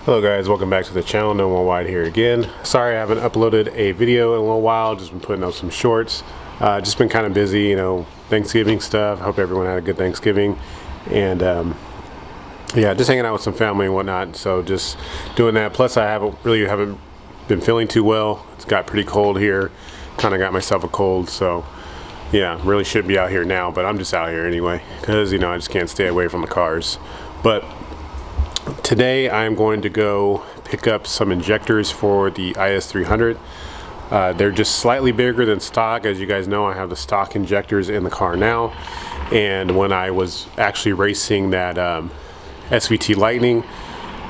Hello guys, welcome back to the channel. No One Wide here again. Sorry I haven't uploaded a video in a little while, just been putting up some shorts. Just been kind of busy, you know, Thanksgiving stuff. Hope everyone had a good Thanksgiving. And yeah, just hanging out with some family and whatnot. So just doing that. Plus I haven't been feeling too well. It's got pretty cold here. Kind of got myself a cold, so yeah, really should be out here now, but I'm just out here anyway because, you know, I just can't stay away from the cars. But today I'm going to go pick up some injectors for the IS300. They're just slightly bigger than stock. As you guys know, I have the stock injectors in the car now, and when I was actually racing that SVT Lightning,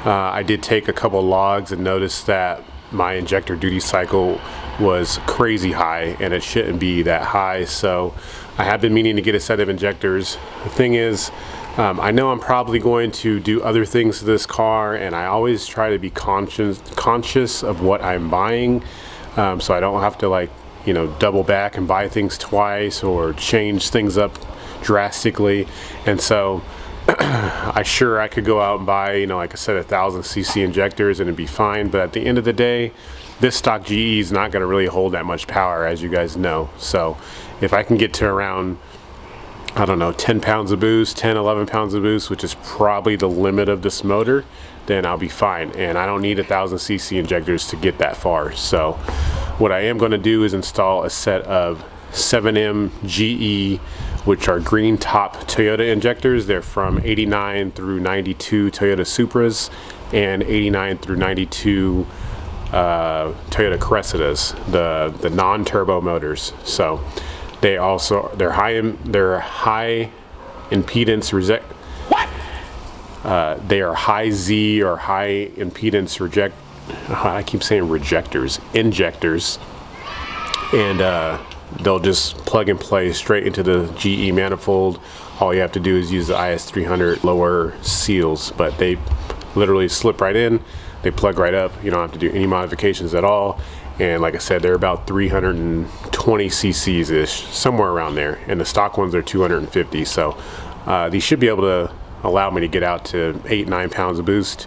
I did take a couple logs and noticed that my injector duty cycle was crazy high, and it shouldn't be that high. So I have been meaning to get a set of injectors. The thing is, I know I'm probably going to do other things to this car, and I always try to be conscious of what I'm buying, so I don't have to, like, you know, double back and buy things twice or change things up drastically. And so I could go out and buy, you know, like a set of 1000cc injectors and it'd be fine, but at the end of the day, this stock GE is not going to really hold that much power, as you guys know. So if I can get to around, I don't know, 10 pounds of boost, 10, 11 pounds of boost, which is probably the limit of this motor, then I'll be fine. And I don't need 1000cc injectors to get that far. So what I am going to do is install a set of 7M GE, which are green top Toyota injectors. They're from 89 through 92 Toyota Supras and 89 through 92 Toyota Cressidas, the non-turbo motors. So they're high impedance they are high Z or high impedance I keep saying injectors, and they'll just plug and play straight into the GE manifold. All you have to do is use the IS300 lower seals, but they literally slip right in, they plug right up. You don't have to do any modifications at all. And like I said, they're about 320 cc's ish, somewhere around there, and the stock ones are 250. So these should be able to allow me to get out to 8-9 pounds of boost,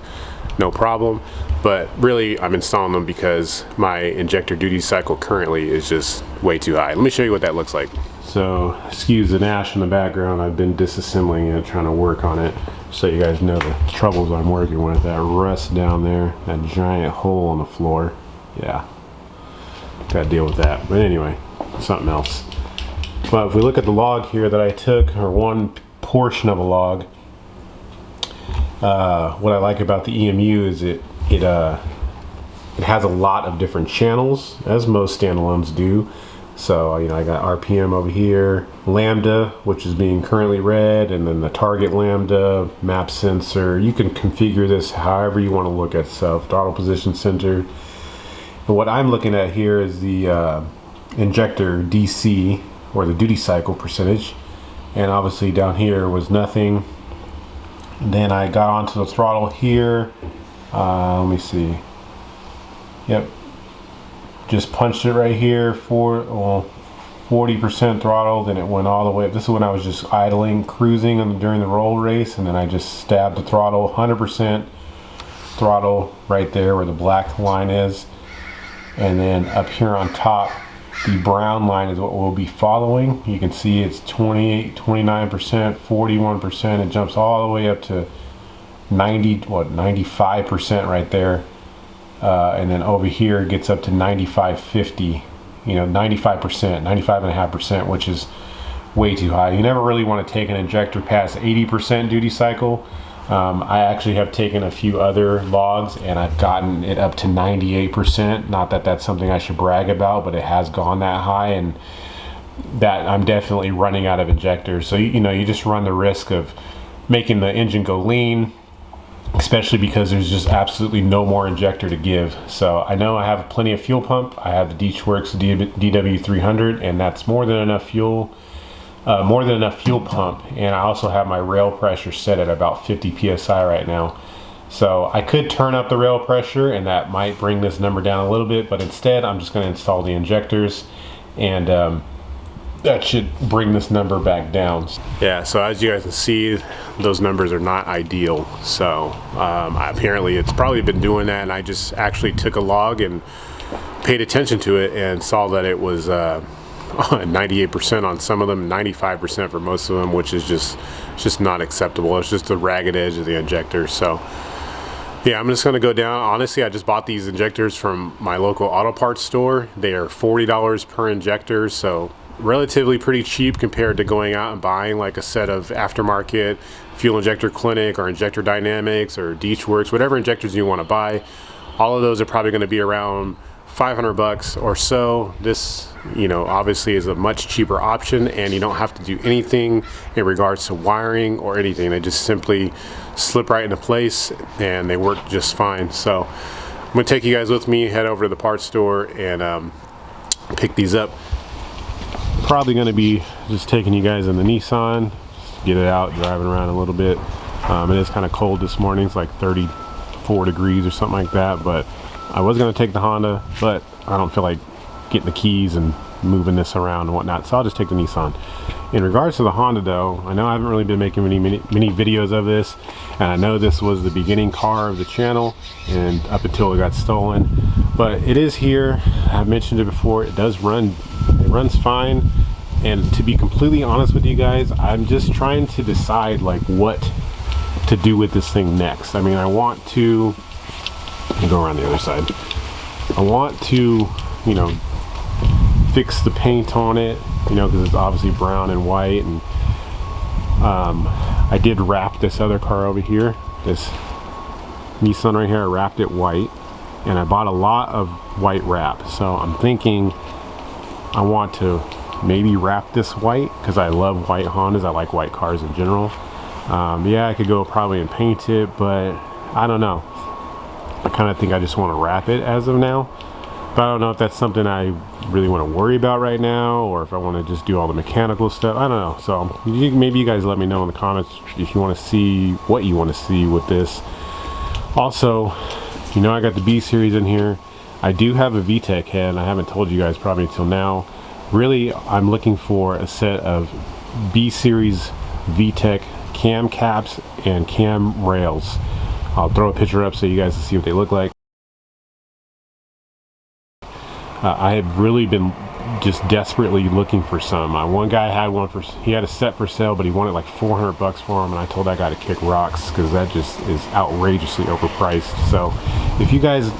no problem. But really, I'm installing them because my injector duty cycle currently is just way too high. Let me show you what that looks like. So excuse the Nash in the background. I've been disassembling it, trying to work on it, so you guys know the troubles I'm working with. That rust down there, that giant hole on the floor. Yeah, gotta deal with that. But anyway, something else. Well, if we look at the log here that I took, or one portion of a log, what I like about the EMU is it has a lot of different channels, as most standalones do. So, you know, I got RPM over here, lambda, which is being currently read, and then the target lambda, map sensor. You can configure this however you want to look at stuff, throttle position center. And what I'm looking at here is the injector DC, or the duty cycle percentage. And obviously down here was nothing. And then I got onto the throttle here. Let me see. Yep. Just punched it right here for 40% throttle. Then it went all the way up. This is when I was just idling, cruising during the roll race, and then I just stabbed the throttle, 100% throttle right there where the black line is. And then up here on top, the brown line is what we'll be following. You can see it's 28, 29%, 41%. It jumps all the way up to 95% right there. And then over here it gets up to 95.50, you know, 95%, 95.5%, which is way too high. You never really want to take an injector past 80% duty cycle. I actually have taken a few other logs and I've gotten it up to 98%. Not that that's something I should brag about, but it has gone that high, and that I'm definitely running out of injectors. So you know, you just run the risk of making the engine go lean, especially because there's just absolutely no more injector to give. So I know I have plenty of fuel pump. I have the DWorks DW300, and that's more than enough fuel pump. And I also have my rail pressure set at about 50 psi right now. So I could turn up the rail pressure, and that might bring this number down a little bit, but instead I'm just going to install the injectors. And that should bring this number back down. Yeah, so as you guys can see, those numbers are not ideal. So apparently it's probably been doing that, and I just actually took a log and paid attention to it and saw that it was 98% on some of them, 95% for most of them, which is just not acceptable. It's just the ragged edge of the injector. So yeah, I'm just gonna go down. Honestly, I just bought these injectors from my local auto parts store. They are $40 per injector, so relatively pretty cheap compared to going out and buying like a set of aftermarket Fuel Injector Clinic or Injector Dynamics or Deechworks, whatever injectors you want to buy. All of those are probably going to be around 500 bucks or so. This, you know, obviously is a much cheaper option, and you don't have to do anything in regards to wiring or anything. They just simply slip right into place and they work just fine. So I'm gonna take you guys with me, head over to the parts store and pick these up. Probably going to be just taking you guys in the Nissan, get it out, driving around a little bit. It is kind of cold this morning. It's like 34 degrees or something like that, but I was going to take the Honda, but I don't feel like getting the keys and moving this around and whatnot, so I'll just take the Nissan. In regards to the Honda though, I know I haven't really been making many videos of this, and I know this was the beginning car of the channel and up until it got stolen, but it is here. I've mentioned it before. It does run, it runs fine, and to be completely honest with you guys, I'm just trying to decide like what to do with this thing next. I mean, I want to go around the other side. I want to, you know, fix the paint on it, you know, because it's obviously brown and white, and I did wrap this other car over here, this Nissan right here. I wrapped it white, and I bought a lot of white wrap, so I'm thinking I want to maybe wrap this white because I love white Hondas. I like white cars in general. Yeah, I could go probably and paint it, but I don't know. I kind of think I just want to wrap it as of now, but I don't know if that's something I really want to worry about right now, or if I want to just do all the mechanical stuff. I don't know. So maybe you guys let me know in the comments if you want to see what you want to see with this. Also, you know, I got the B series in here. I do have a VTEC head, and I haven't told you guys probably until now. Really, I'm looking for a set of B series VTEC cam caps and cam rails. I'll throw a picture up so you guys can see what they look like. I have really been just desperately looking for some. One guy had one for, he had a set for sale, but he wanted like 400 bucks for them, and I told that guy to kick rocks because that just is outrageously overpriced. So if you guys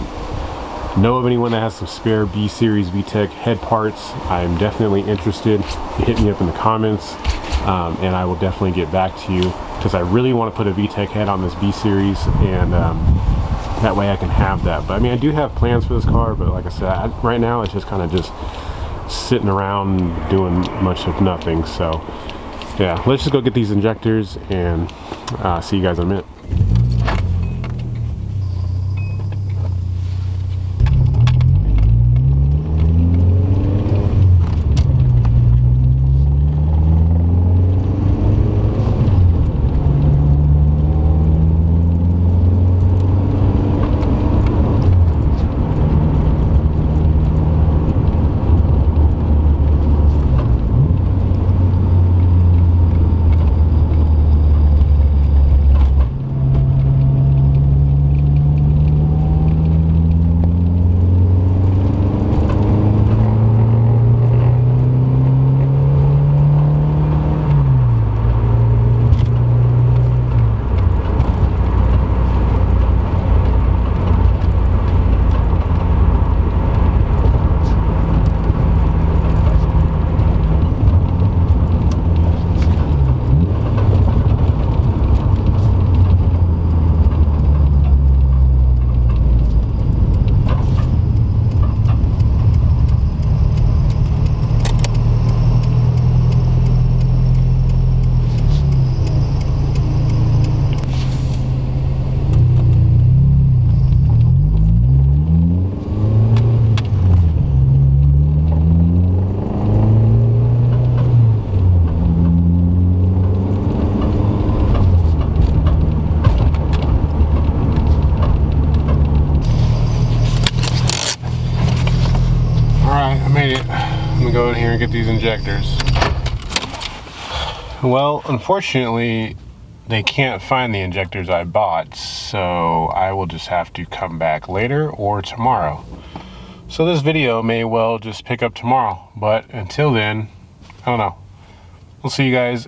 know of anyone that has some spare B series VTEC head parts, I'm definitely interested. Hit me up in the comments, and I will definitely get back to you, because I really want to put a VTEC head on this B series, and that way I can have that. But I mean, I do have plans for this car, but like I said, right now it's just kind of just sitting around doing much of nothing. So yeah, let's just go get these injectors and see you guys in a minute. Alright, I made it. I'm gonna go in here and get these injectors. Well, unfortunately, they can't find the injectors I bought, so I will just have to come back later or tomorrow. So this video may well just pick up tomorrow, but until then, I don't know. We'll see you guys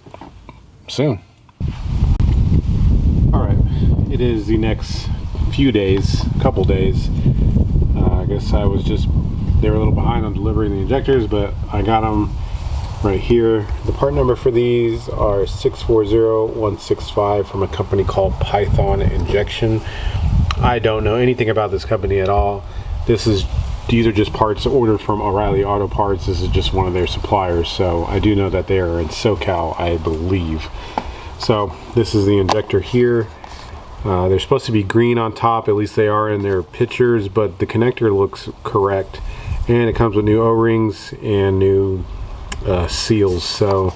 soon. Alright, it is the next few days, couple days. I guess they were a little behind on delivering the injectors, but I got them right here. The part number for these are 640165 from a company called Python Injection. I don't know anything about this company at all. These are just parts ordered from O'Reilly Auto Parts. This is just one of their suppliers, so I do know that they are in SoCal, I believe. So this is the injector here. They're supposed to be green on top, at least they are in their pictures, but the connector looks correct, and it comes with new O-rings and new seals. So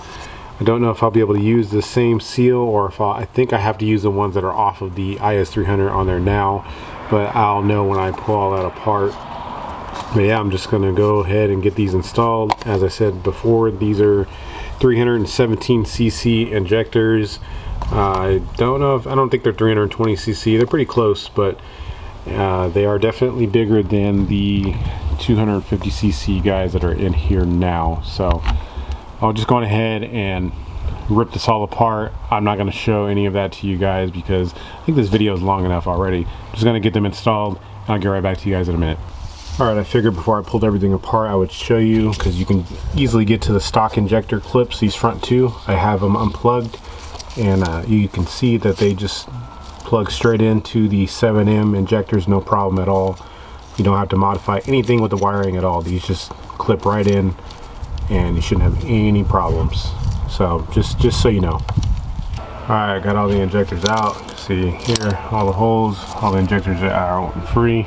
I don't know if I'll be able to use the same seal, or if I think I have to use the ones that are off of the IS300 on there now, but I'll know when I pull all that apart. But yeah, I'm just gonna go ahead and get these installed. As I said before, these are 317cc injectors. I don't think they're 320cc. They're pretty close, but they are definitely bigger than the 250cc guys that are in here now. So I'll just go ahead and rip this all apart. I'm not going to show any of that to you guys because I think this video is long enough already. I'm just going to get them installed, and I'll get right back to you guys in a minute. Alright, I figured before I pulled everything apart I would show you, because you can easily get to the stock injector clips, these front two. I have them unplugged, and you can see that they just plug straight into the 7M injectors, no problem at all. You don't have to modify anything with the wiring at all. These just clip right in, and you shouldn't have any problems. So just so you know. Alright, got all the injectors out. See here, all the holes, all the injectors are out and free.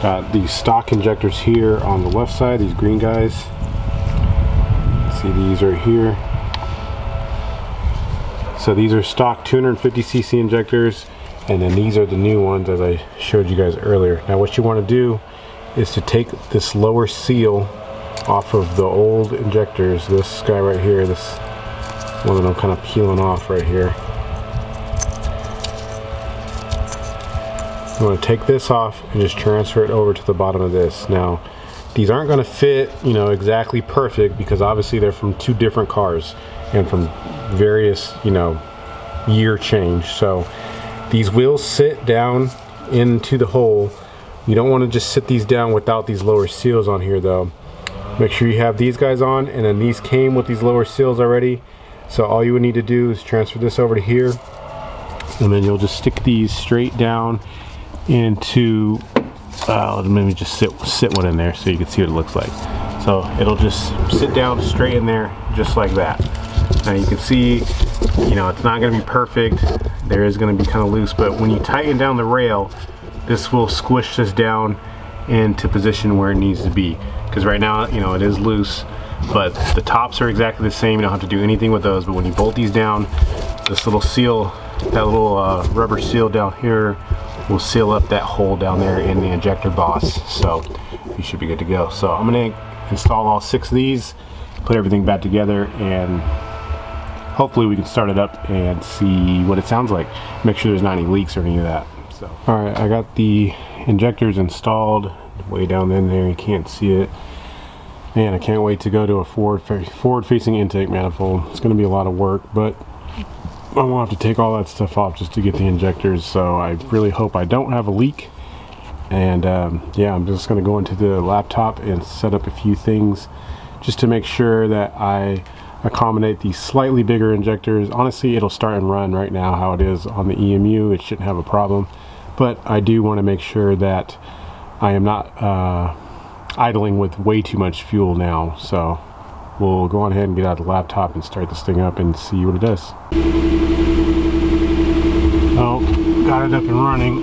Got these stock injectors here on the left side, these green guys. See these right here. So these are stock 250cc injectors, and then these are the new ones as I showed you guys earlier. Now what you want to do is to take this lower seal off of the old injectors. This guy right here, this one that I'm kind of peeling off right here. You want to take this off and just transfer it over to the bottom of this. Now these aren't going to fit, you know, exactly perfect, because obviously they're from two different cars and from various, you know, year change. So these will sit down into the hole. You don't want to just sit these down without these lower seals on here though. Make sure you have these guys on, and then these came with these lower seals already. So all you would need to do is transfer this over to here, and then you'll just stick these straight down into let me just sit one in there so you can see what it looks like. So it'll just sit down straight in there just like that. Now you can see, you know, it's not going to be perfect. There is going to be kind of loose, but when you tighten down the rail, this will squish this down into position where it needs to be. Because right now, you know, it is loose, but the tops are exactly the same. You don't have to do anything with those, but when you bolt these down, this little seal, that little rubber seal down here will seal up that hole down there in the injector boss. So you should be good to go. So I'm going to install all 6 of these, put everything back together, and hopefully we can start it up and see what it sounds like. Make sure there's not any leaks or any of that. So alright, I got the injectors installed way down in there. You can't see it. Man, I can't wait to go to a forward-facing intake manifold. It's going to be a lot of work, but I won't have to take all that stuff off just to get the injectors. So I really hope I don't have a leak. And yeah, I'm just going to go into the laptop and set up a few things just to make sure that I accommodate these slightly bigger injectors. Honestly, it'll start and run right now how it is on the EMU. It shouldn't have a problem, but I do want to make sure that I am not idling with way too much fuel now. So we'll go on ahead and get out the laptop and start this thing up and see what it does. Oh, got it up and running.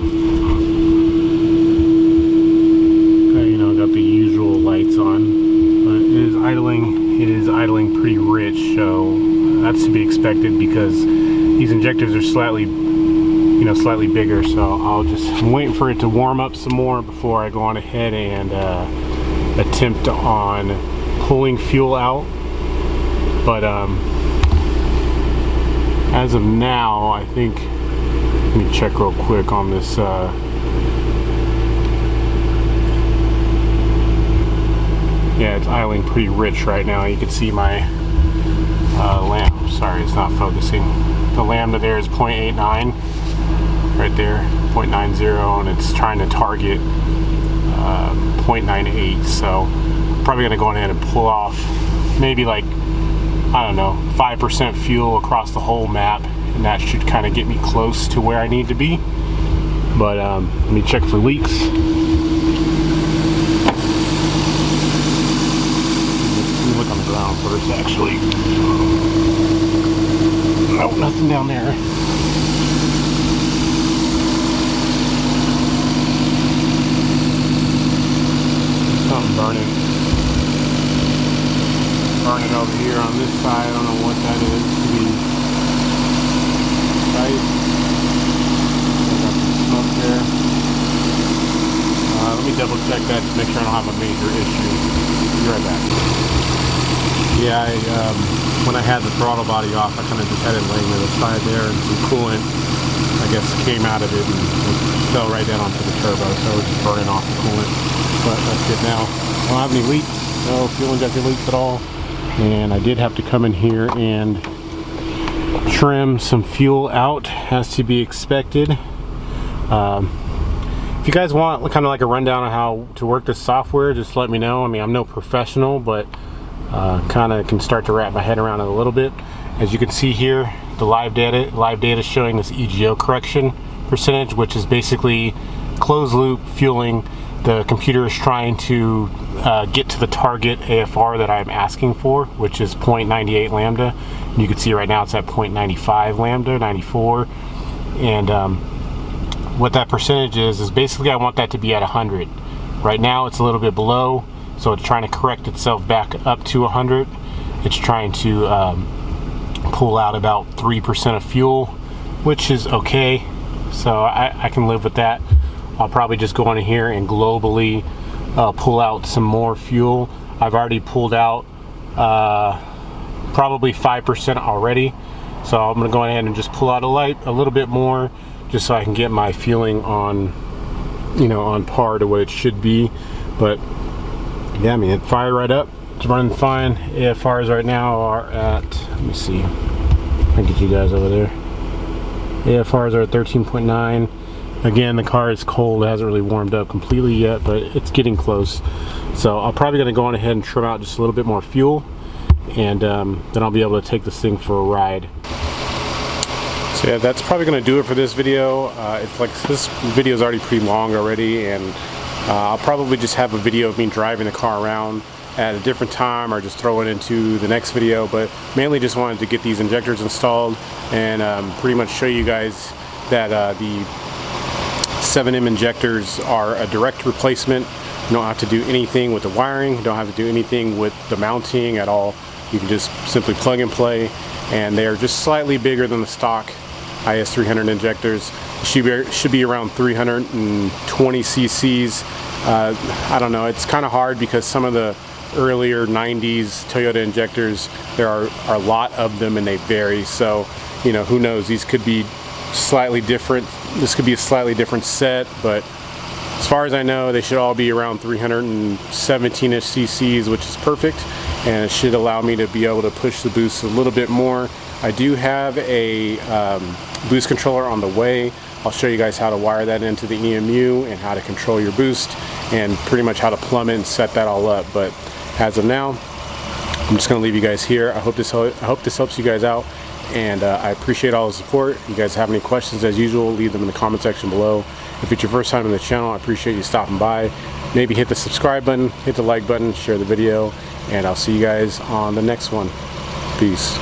Okay, you know, got the usual lights on, but it is idling. It is idling pretty rich, so that's to be expected because these injectors are slightly bigger. So I'm waiting for it to warm up some more before I go on ahead and attempt on pulling fuel out. But As of now, I think, let me check real quick on this. Yeah, it's idling pretty rich right now. You can see my lambda. Sorry, it's not focusing. The lambda there is 0.89 right there, 0.90, and it's trying to target 0.98. So I'm probably gonna go ahead and pull off maybe like, I don't know, 5% fuel across the whole map, and that should kind of get me close to where I need to be. But let me check for leaks. Let me look on the ground first, actually. Nope, nothing down there. Something burning over here on this side. I don't know what that is. Right? Got some smoke there. Let me double check that to make sure I don't have a major issue. Be right back. Yeah, when I had the throttle body off, I kind of just had it laying to the side there, and some coolant, I guess, came out of it and it fell right down onto the turbo, so it was just burning off the coolant. But that's good now. I don't have any leaks, no fuel injector leaks at all. And I did have to come in here and trim some fuel out, as to be expected. If you guys want kind of like a rundown of how to work this software, just let me know. I mean, I'm no professional, but kind of can start to wrap my head around it a little bit. As you can see here, the live data is showing this EGO correction percentage, which is basically closed loop fueling. The computer is trying to get to the target AFR that I'm asking for, which is 0.98 lambda. And you can see right now it's at 0.95 lambda, 94. And what that percentage is basically I want that to be at 100. Right now it's a little bit below, so it's trying to correct itself back up to 100. It's trying to pull out about 3% of fuel, which is okay. So I can live with that. I'll probably just go in here and globally pull out some more fuel. I've already pulled out probably 5% already. So I'm gonna go ahead and just pull out a little bit more, just so I can get my fueling on, you know, on par to what it should be. But yeah, I mean, it fired right up. It's running fine. AFRs right now are at, let me see, I can get you guys over there. AFRs are at 13.9. Again, the car is cold. It hasn't really warmed up completely yet, but it's getting close. So I'm probably going to go on ahead and trim out just a little bit more fuel, and then I'll be able to take this thing for a ride. So yeah, that's probably going to do it for this video. It's like, this video is already pretty long already, and I'll probably just have a video of me driving the car around at a different time, or just throw it into the next video. But mainly just wanted to get these injectors installed and pretty much show you guys that the 7M injectors are a direct replacement. You don't have to do anything with the wiring, you don't have to do anything with the mounting at all. You can just simply plug and play, and they're just slightly bigger than the stock IS300 injectors. It should be around 320 cc's. I don't know, it's kind of hard because some of the earlier 90s Toyota injectors, there are a lot of them and they vary. So, you know, who knows, these could be slightly different. This could be a slightly different set, but as far as I know, they should all be around 317-ish cc's, which is perfect, and it should allow me to be able to push the boost a little bit more. I do have a boost controller on the way. I'll show you guys how to wire that into the EMU and how to control your boost, and pretty much how to plumb it and set that all up. But as of now, I'm just going to leave you guys here. I hope this helps you guys out, and I appreciate all the support. If you guys have any questions, as usual, leave them in the comment section below. If it's your first time on the channel, I appreciate you stopping by. Maybe hit the subscribe button, hit the like button, share the video, and I'll see you guys on the next one. Peace.